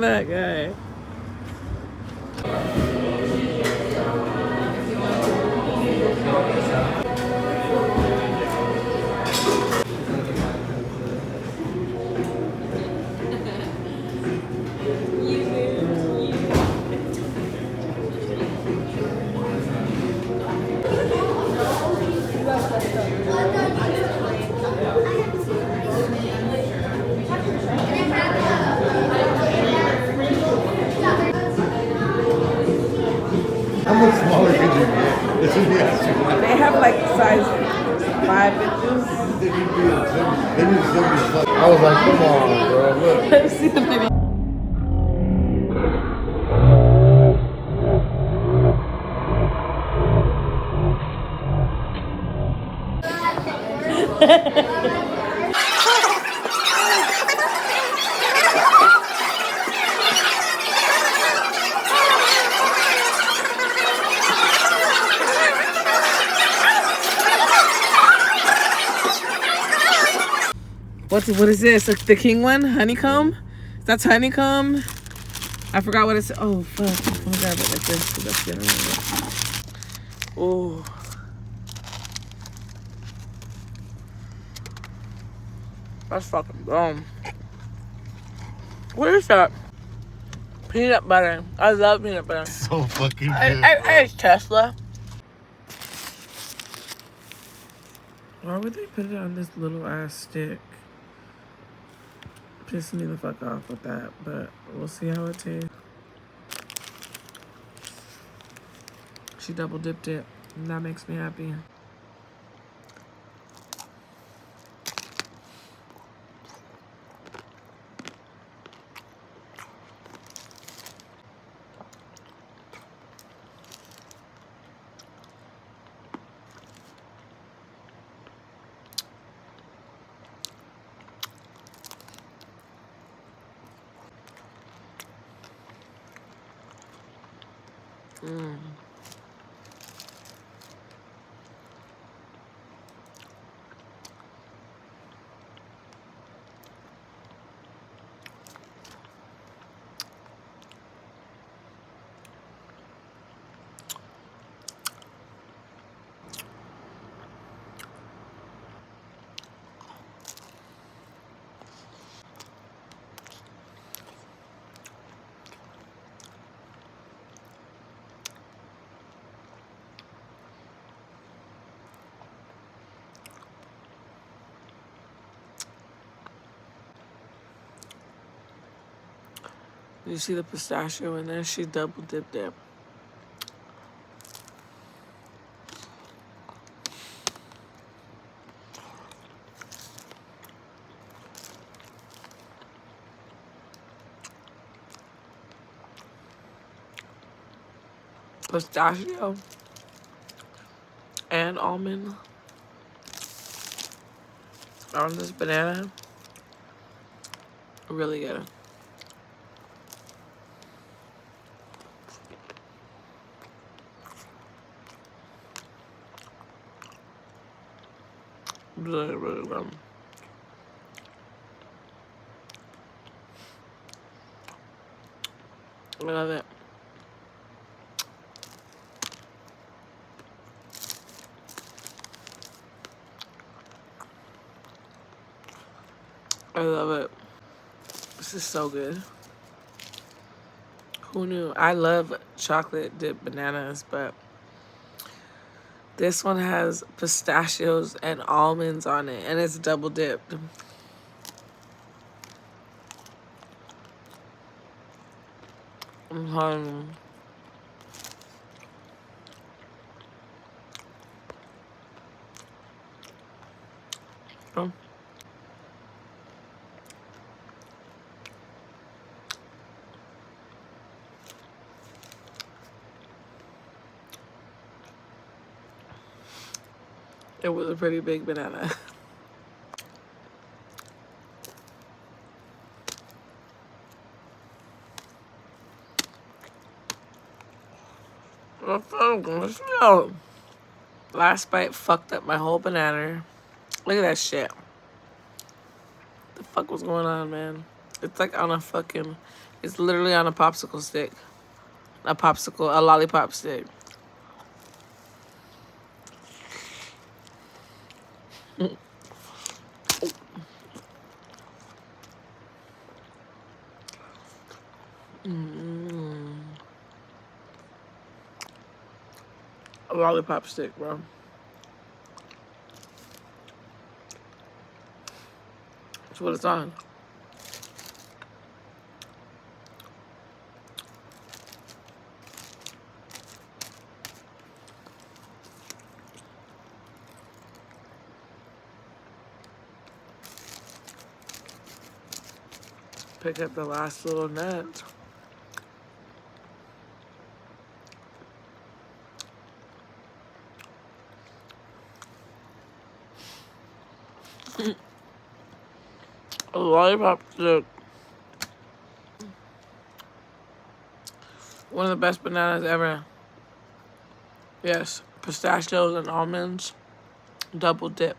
That guy. How much smaller could you get? This would be actually. They have like size 5 inches. I was like, come on, bro. Look. I've seen the video. What is this? The king one? Honeycomb? That's honeycomb. I forgot what it's. Oh fuck! I'm gonna grab it like this because that's getting really. Oh. That's fucking bomb. What is that? Peanut butter. I love peanut butter. So fucking good. I ate Tesla. Why would they put it on this little ass stick? Pissing me the fuck off with that, but we'll see how it tastes. She double dipped it, and that makes me happy. You see the pistachio in there? She double dipped it. Pistachio and almond on this banana. Really good. Really, really good. I love it. I love it. This is so good. Who knew? I love chocolate dipped bananas, but this one has pistachios and almonds on it, and it's double dipped. Mm-hmm. Oh. It was a pretty big banana. Last bite fucked up my whole banana. Look at that shit. The fuck was going on, man? It's like on a fucking It's literally on a popsicle stick. A lollipop stick. A lollipop stick, bro. That's what it's on. Pick up the last little nut. A lollipop stick. One of the best bananas ever. Yes, pistachios and almonds. Double dip.